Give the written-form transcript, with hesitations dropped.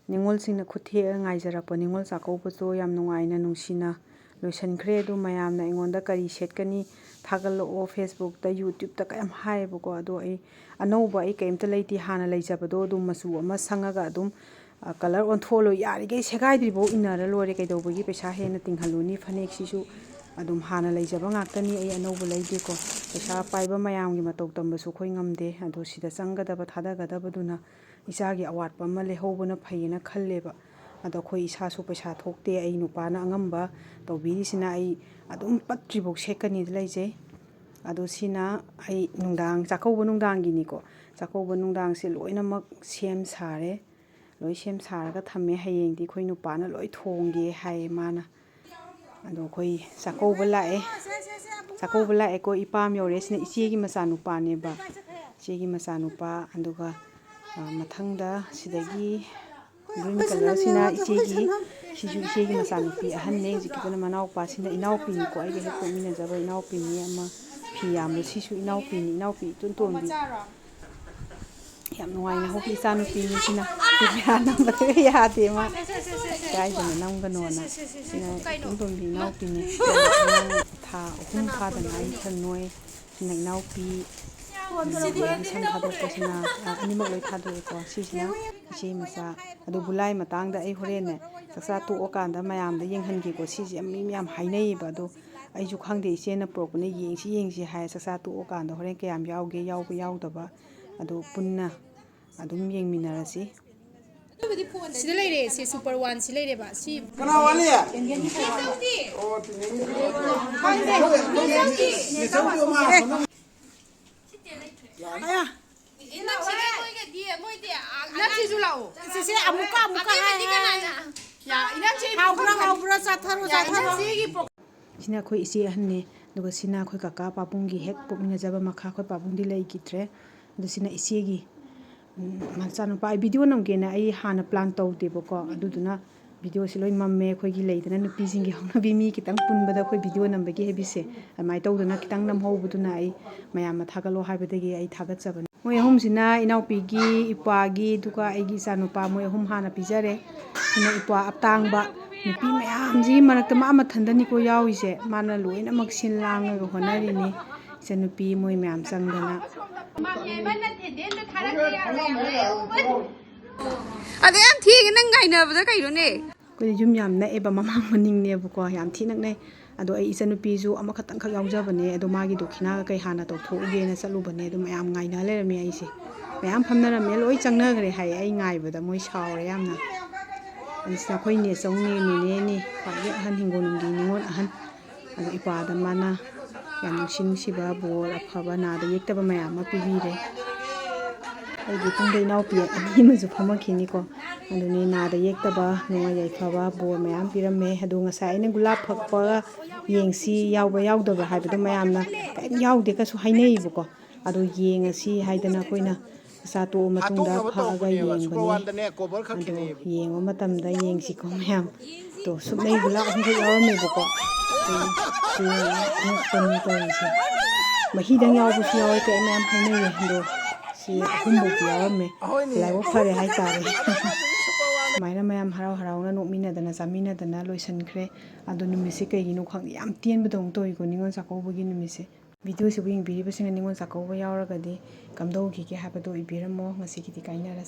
ꯅꯤꯡꯉꯣꯜꯁꯤꯡꯅ ꯈꯨꯠꯊꯦꯛꯑ ꯉꯥꯏꯖꯔꯛꯄ ꯅꯤꯡꯉꯣꯜ ꯆꯥꯛꯀꯧꯕꯁꯨ ꯌꯥꯝ ꯅꯨꯡꯉꯥꯏꯅ ꯅꯨꯡꯁꯤꯅ ꯂꯣꯏꯁꯤꯟꯈ꯭ꯔꯦ꯫ ꯑꯗꯨ ꯃꯌꯥꯝꯅ ꯑꯩꯉꯣꯟꯗ ꯀꯔꯤ ꯁꯦꯠꯀꯅꯤ ꯊꯥꯒꯠꯂꯛꯑꯣ ꯐꯦꯁꯕꯨꯛꯇ ꯌꯨꯇ꯭ꯌꯨꯕꯇ ꯀꯌꯥꯝ ꯍꯥꯏꯌꯦꯕꯀꯣ꯫ ꯑꯗꯣ ꯑꯩ ꯑꯅꯧꯕ ꯑꯩ ꯀꯩꯝꯇ ꯂꯩꯇꯦ, ꯍꯥꯟꯅ ꯂꯩꯖꯕꯗꯣ ꯑꯗꯨꯝ ꯃꯆꯨ ꯑꯃ ꯁꯪꯉꯒ ꯑꯗꯨꯝ ꯀꯂꯔ ꯑꯣꯟꯊꯣꯛꯑ ꯌꯥꯔꯤꯈꯩ ꯁꯦꯒꯥꯏꯗ꯭ꯔꯤꯐꯥꯎ ꯏꯟꯅꯔ ꯂꯣꯏꯔꯦ, ꯀꯩꯗꯧꯕꯒꯤ ꯄꯩꯁꯥ ꯍꯦꯟꯅ ꯇꯤꯡꯍꯜꯂꯨꯅꯤ꯫ ꯐꯅꯦꯛꯁꯤꯁꯨ ꯑꯗꯨꯝ ꯍꯥꯟꯅ ꯂꯩꯖꯕ ꯉꯥꯛꯇꯅꯤ, ꯑꯩ ꯑꯅꯧꯕ ꯂꯩꯗꯦꯀꯣ꯫ ꯄꯩꯁꯥ ꯄꯥꯏꯕ ꯃꯌꯥꯝꯒꯤ ꯃꯇꯧ ꯇꯝꯕꯁꯨ ꯑꯩꯈꯣꯏ ꯉꯝꯗꯦ꯫ ꯑꯗꯣ ꯁꯤꯗ ꯆꯪꯒꯗꯕ ꯊꯥꯗꯒꯗꯕꯗꯨꯅ ꯏꯆꯥꯒꯤ ꯑꯋꯥꯠꯄ ꯑꯃ ꯂꯩꯍꯧꯕꯅ ꯐꯩꯌꯦꯅ ꯈꯜꯂꯦꯕ꯫ ꯑꯗꯣ ꯑꯩꯈꯣꯏ ꯏꯁꯥꯁꯨ ꯄꯩꯁꯥ ꯊꯣꯛꯇꯦ, ꯑꯩ ꯅꯨꯄꯥꯅ ꯑꯉꯝꯕ ꯇꯧꯕꯤꯔꯤꯁꯤꯅ ꯑꯩ ꯑꯗꯨꯝ ꯄꯠꯇ꯭ꯔꯤꯐꯥꯎ ꯁꯦꯠꯀꯅꯤꯗ ꯂꯩꯖꯩ꯫ ꯑꯗꯣ ꯁꯤꯅ ꯑꯩ ꯅꯨꯡꯗꯥꯡ ꯆꯥꯛꯀꯧꯕ ꯅꯨꯡꯗꯥꯡꯒꯤꯅꯤꯀꯣ꯫ ꯆꯥꯛꯀꯧꯕ ꯅꯨꯡꯗꯥꯡꯁꯦ ꯂꯣꯏꯅꯃꯛ ꯁꯦꯝ ꯁꯥꯔꯦ, ꯂꯣꯏ ꯁꯦꯝ ꯁꯥꯔꯒ ꯊꯝꯃꯦ꯫ ꯍꯌꯦꯡꯗꯤ ꯑꯩꯈꯣই ꯅꯨꯄꯥꯅ ꯂꯣꯏ ꯊꯣꯡꯒꯦ ꯍꯥꯏꯌꯦ ꯃꯥꯅ꯫ ꯑꯗꯣ ꯑꯩꯈꯣꯏ ꯆꯥꯛꯀꯧꯕ ꯂꯥꯛꯑꯦ, ꯆꯥꯛꯀꯧꯕ ꯂꯥꯛꯑꯦꯀꯣ꯫ ꯏꯄꯥꯝ ꯌꯧꯔꯦ, ꯁꯤꯅ ꯏꯆꯦꯒꯤ ꯃꯆꯥꯅꯨꯄꯥꯅꯦꯕ, ꯏꯆꯦꯒꯤ ꯃꯆꯥꯅꯨꯄꯥ꯫ ꯑꯗꯨꯒ ꯃꯊꯪꯗ ꯁꯤꯗꯒꯤ ꯒ꯭ꯔꯤꯟ ꯀꯂꯔꯁꯤꯅ ꯏꯆꯦꯒꯤ, ꯁꯤꯁꯨ ꯏꯆꯦꯒꯤ ꯃꯆꯥꯅꯨꯄꯤ ꯑꯍꯟꯅꯦ, ꯍꯧꯖꯤꯛꯀꯤꯗꯨꯅ ꯃꯅꯥꯎꯄꯥꯁꯤꯅ ꯏꯅꯥꯎꯄꯤꯅꯤꯀꯣ, ꯑꯩꯒ ꯍꯦꯛ ꯄꯣꯛꯃꯤꯟꯅꯖꯕ ꯏꯅꯥꯎꯄꯤꯅꯤ ꯑꯃ ꯐꯤ ꯌꯥꯝꯕ, ꯁꯤꯁꯨ ꯏꯅꯥꯎꯄꯤꯅꯤ, ꯏꯅꯥꯎꯄꯤ ꯏꯇꯣꯟ ꯇꯣꯟꯕꯤ, ꯌꯥꯝ ꯅꯨꯡꯉꯥꯏꯅ ꯍꯧꯕꯤ ꯏꯆꯥꯅꯨꯄꯤꯅꯤ ꯁꯤꯅ꯫ ꯀꯦꯃꯦꯔꯥ ꯅꯝꯕꯗꯒ ꯌꯥꯗꯦ ꯃꯥ, ꯏꯀꯥꯏꯗꯅ ꯅꯝꯒꯅꯣꯅ꯫ ꯁꯤꯅ ꯏꯇꯣꯟ ꯇꯣꯟꯕꯤ ꯏꯅꯥꯎꯄꯤꯅꯤ, ꯑꯉꯥꯡ ꯊꯥ 3 ꯐꯥꯗ ꯉꯥꯏꯔꯤ, ꯈꯔ ꯅꯣꯏ꯫ ꯁꯤꯅ ꯏꯅꯥꯎꯄꯤ, ꯑꯗꯒꯤ ꯁꯝ ꯊꯥꯗꯣꯛꯄꯁꯤꯅ ꯑꯅꯤꯃꯛ ꯂꯣꯏ ꯊꯥꯗꯣꯛꯑꯦꯀꯣ꯫ ꯁꯤꯁꯤꯅ ꯏꯆꯦ ꯃꯆꯥ꯫ ꯑꯗꯣ ꯒꯨꯂꯥꯏ ꯃꯇꯥꯡꯗ ꯑꯩ ꯍꯣꯔꯦꯟꯅꯦ ꯆꯥꯛꯆꯥ ꯇꯣꯛꯑꯀꯥꯟꯗ ꯃꯌꯥꯝꯗ ꯌꯦꯡꯍꯟꯒꯦꯀꯣ꯫ ꯁꯤꯁꯦ ꯌꯥꯝ ꯃꯤ ꯃꯌꯥꯝ ꯍꯥꯏꯅꯩꯌꯦꯕ, ꯑꯗꯣ ꯑꯩꯁꯨ ꯈꯪꯗꯦ, ꯏꯆꯦꯅ ꯄꯨꯔꯛꯄꯅ ꯌꯦꯡꯁꯤ ꯍꯥꯏ꯫ ꯆꯥꯛꯆꯥ ꯇꯣꯛꯑꯀꯥꯟꯗ ꯍꯣꯔꯦꯟ ꯀꯌꯥꯝ ꯌꯥꯎꯒꯦ, ꯌꯥꯎꯕ ꯌꯥꯎꯗꯕ ꯑꯗꯣ ꯄꯨꯟꯅ ꯑꯗꯨꯝ ꯌꯦꯡꯃꯤꯟꯅꯔꯁꯤ꯫ ꯁꯤꯗ ꯂꯩꯔꯦ, ꯁꯤ ꯁꯨꯄꯔ ꯋꯥꯟ ꯁꯤ ꯂꯩꯔꯦꯕ꯫ ꯁꯤ ꯀꯅꯥ ꯋꯥꯠꯂꯤ? ꯏꯅꯝꯁꯤꯁꯨ ꯂꯥꯛꯑꯣ꯫ ꯁꯤꯁꯦ ꯑꯃꯨꯛꯀ ꯍꯥꯎꯕ꯭ꯔꯥ ꯆꯥꯊꯔꯣ ꯆꯥꯊꯔꯣ꯫ ꯁꯤꯅ ꯑꯩꯈꯣꯏ ꯏꯆꯦ ꯑꯍꯟꯅꯦ, ꯑꯗꯨꯒ ꯁꯤꯅ ꯑꯩꯈꯣꯏ ꯀꯀꯥ ꯄꯥꯕꯨꯡꯒꯤ ꯍꯦꯛ ꯄꯣꯛꯃꯤꯟꯅꯖꯕ ꯃꯈꯥ, ꯑꯩꯈꯣꯏ ꯄꯥꯕꯨꯡꯗꯤ ꯂꯩꯈꯤꯗ꯭ꯔꯦ꯫ ꯑꯗꯨ ꯁꯤꯅ ꯏꯆꯦꯒꯤ ꯃꯆꯥꯅꯨꯄꯥ꯫ ꯑꯩ ꯚꯤꯗꯤꯑꯣ ꯅꯝꯒꯦꯅ ꯑꯩ ꯍꯥꯟꯅ ꯄ꯭ꯂꯥꯟ ꯇꯧꯗꯦꯕꯀꯣ, ꯑꯗꯨꯗꯨꯅ ꯚꯤꯗꯤꯑꯣꯁꯤ ꯂꯣꯏ ꯃꯝꯃꯦ꯫ ꯑꯩꯈꯣꯏꯒꯤ ꯂꯩꯗꯅ ꯅꯨꯄꯤꯁꯤꯡꯒꯤ ꯍꯧꯅꯕꯤ, ꯃꯤ ꯈꯤꯇꯪ ꯄꯨꯟꯕꯗ ꯑꯩꯈꯣꯏ ꯚꯤꯗꯤꯑꯣ ꯅꯝꯕꯒꯤ ꯍꯦꯕꯤꯠꯁꯦ, ꯑꯗꯨꯃꯥꯏꯅ ꯇꯧꯗꯅ ꯈꯤꯇꯪ ꯅꯝꯍꯧꯕꯗꯨꯅ ꯑꯩ ꯃꯌꯥꯝꯅ ꯊꯥꯒꯠꯂꯣ ꯍꯥꯏꯕꯗꯒꯤ ꯑꯩ ꯊꯥꯒꯠꯆꯕꯅꯤ꯫ ꯃꯣꯏ ꯑꯍꯨꯝꯁꯤꯅ ꯏꯅꯥꯎꯄꯤꯒꯤ, ꯏꯄ꯭ꯋꯥꯒꯤ, ꯑꯗꯨꯒ ꯑꯩꯒꯤ ꯏꯆꯥꯅꯨꯄꯥ, ꯃꯣꯏ ꯑꯍꯨꯝ ꯍꯥꯟꯅ ꯄꯤꯖꯔꯦ꯫ ꯁꯤꯅ ꯏꯄ꯭ꯋꯥ ꯑꯇꯥꯡꯕ, ꯅꯨꯄꯤ ꯃꯌꯥꯝꯁꯤꯒꯤ ꯃꯔꯛꯇ ꯃꯥ ꯃꯊꯟꯗꯅꯤꯀꯣ ꯌꯥꯎꯔꯤꯁꯦ, ꯃꯥꯅ ꯂꯣꯏꯅꯃꯛ ꯁꯤꯟ ꯂꯥꯡꯉꯒ ꯍꯣꯠꯅꯔꯤꯅꯤ꯫ ꯏꯆꯟꯅꯨꯄꯤ ꯃꯣꯏ ꯃꯌꯥꯝ ꯆꯪꯗꯅ꯫ ꯑꯗ ꯌꯥꯝ ꯊꯦꯡꯉꯦ, ꯅꯪ ꯉꯥꯏꯅꯕꯗ ꯀꯩꯅꯣꯅꯦ? ꯑꯩꯈꯣꯏꯗꯤ ꯌꯨꯝ ꯌꯥꯝ ꯅꯛꯑꯦꯕ, ꯃꯃꯥꯡ ꯃꯅꯤꯡꯅꯦꯕꯀꯣ, ꯌꯥꯝ ꯊꯤ ꯅꯛꯅꯩ꯫ ꯑꯗꯣ ꯑꯩ ꯏꯆꯟꯅꯨꯄꯤꯁꯨ ꯑꯃꯈꯛꯇꯪꯈꯛ ꯌꯥꯎꯖꯕꯅꯦ, ꯑꯗꯣ ꯃꯥꯒꯤ ꯗꯈꯤꯅꯥꯒ ꯀꯩ ꯍꯥꯟꯅ ꯇꯧꯊꯣꯛꯎꯒꯦꯅ ꯆꯠꯂꯨꯕꯅꯦ꯫ ꯑꯗꯨ ꯃꯌꯥꯝ ꯉꯥꯏꯅ ꯂꯩꯔꯝꯃꯦ ꯑꯩꯁꯦ, ꯃꯌꯥꯝ ꯐꯝꯅꯔꯝꯃꯦ, ꯂꯣꯏ ꯆꯪꯅꯈ꯭ꯔꯦ ꯍꯥꯏꯌꯦ ꯑꯩ ꯉꯥꯏꯕꯗ, ꯃꯣꯏ ꯁꯥꯎꯔꯦ ꯌꯥꯝꯅ꯫ ꯑꯁꯤꯗ ꯑꯩꯈꯣꯏ ꯅꯦꯆꯧꯅꯦ, ꯅꯦꯅꯦꯅꯦ, ꯈ꯭ꯋꯥꯏꯗꯒꯤ ꯑꯍꯟ, ꯍꯤꯡꯒꯣꯜꯅꯨꯡꯒꯤ ꯅꯤꯉꯣꯜ ꯑꯍꯟ꯫ ꯑꯗꯣ ꯏꯄꯥꯗ ꯃꯥꯅ ꯌꯥꯝ ꯅꯨꯡꯁꯤ ꯅꯨꯡꯁꯤꯕ ꯕꯣꯔ ꯑꯐꯕ, ꯅꯥꯗ ꯌꯦꯛꯇꯕ ꯃꯌꯥꯝ ꯑꯃ ꯄꯤꯕꯤꯔꯦ꯫ ꯑꯩꯒꯤ ꯇꯨꯡꯗ ꯏꯅꯥꯎꯄꯤ ꯑꯅꯤ ꯑꯃꯁꯨ ꯐꯝꯃꯛꯈꯤꯅꯤꯀꯣ, ꯑꯗꯨꯅꯤ ꯅꯥꯗ ꯌꯦꯛꯇꯕ, ꯅꯨꯡꯉꯥꯏ ꯌꯥꯏꯐꯕ ꯕꯣꯔ ꯃꯌꯥꯝ ꯄꯤꯔꯝꯃꯦ꯫ ꯑꯗꯣ ꯉꯁꯥꯏ ꯑꯩꯅ ꯒꯨꯂꯥꯞ ꯐꯛꯄ ꯌꯦꯡꯁꯤ ꯌꯥꯎꯕ ꯌꯥꯎꯗꯕ꯭ꯔꯥ ꯍꯥꯏꯕꯗꯣ ꯃꯌꯥꯝꯅ ꯀꯔꯤꯝ ꯌꯥꯎꯗꯦ ꯀꯁꯨ ꯍꯥꯏꯅꯩꯌꯦꯕꯀꯣ꯫ ꯑꯗꯣ ꯌꯦꯡꯉꯁꯤ ꯍꯥꯏꯗꯅ ꯑꯩꯈꯣꯏꯅ ꯆꯥꯛꯆꯥ ꯇꯣꯛꯑ ꯃꯇꯨꯡꯗ ꯐꯛꯑꯒ ꯌꯦꯡꯕꯅꯤ꯫ ꯑꯗꯣ ꯌꯦꯡꯕ ꯃꯇꯝꯗ ꯌꯦꯡꯁꯤꯀꯣ ꯃꯌꯥꯝ꯫ ꯇꯣ ꯁꯨꯛꯂꯩ ꯒꯨꯂꯥꯞ 3ꯈꯛ ꯌꯥꯎꯔꯝꯃꯦꯕꯀꯣ, ꯑꯉꯛꯄꯅꯤ ꯇꯧꯔꯤꯁꯦ꯫ ꯃꯍꯤꯗꯪ ꯌꯥꯎꯕꯁꯨ ꯌꯥꯎꯋꯦ, ꯀꯩ ꯃꯌꯥꯝ ꯍꯥꯏꯅꯩꯌꯦ꯫ ꯑꯗꯣ ꯁꯤ 3ꯐꯧꯗꯤ ꯌꯥꯎꯔꯝꯃꯦ, ꯂꯥꯏꯕꯛ ꯐꯔꯦ ꯍꯥꯏꯇꯥꯔꯦ꯫ ꯁꯨꯃꯥꯏꯅ ꯃꯌꯥꯝ ꯍꯔꯥꯎ ꯍꯔꯥꯎꯅ ꯅꯣꯛꯃꯤꯟꯅꯗꯅ ꯆꯥꯃꯤꯟꯅꯗꯅ ꯂꯣꯏꯁꯤꯟꯈ꯭ꯔꯦ꯫ ꯑꯗꯣ ꯅꯨꯃꯤꯠꯁꯦ ꯀꯩꯒꯤꯅꯣ ꯈꯪꯗꯦ, ꯌꯥꯝ ꯇꯦꯟꯕꯗꯧꯅ ꯇꯧꯏꯀꯣ ꯅꯤꯉꯣꯜ ꯆꯥꯛꯀꯧꯕꯒꯤ ꯅꯨꯃꯤꯠꯁꯦ꯫ ꯚꯤꯗꯤꯑꯣꯁꯤꯕꯨ ꯌꯦꯡꯕꯤꯔꯤꯕꯁꯤꯡꯅ ꯅꯤꯉꯣꯜ ꯆꯥꯛꯀꯧꯕ ꯌꯥꯎꯔꯒꯗꯤ ꯀꯝꯗꯧꯈꯤꯒꯦ ꯍꯥꯏꯕꯗꯣ ꯏꯕꯤꯔꯝꯃꯣ꯫ ꯉꯁꯤꯒꯤꯗꯤ ꯀꯥꯏꯅꯔꯁꯤ꯫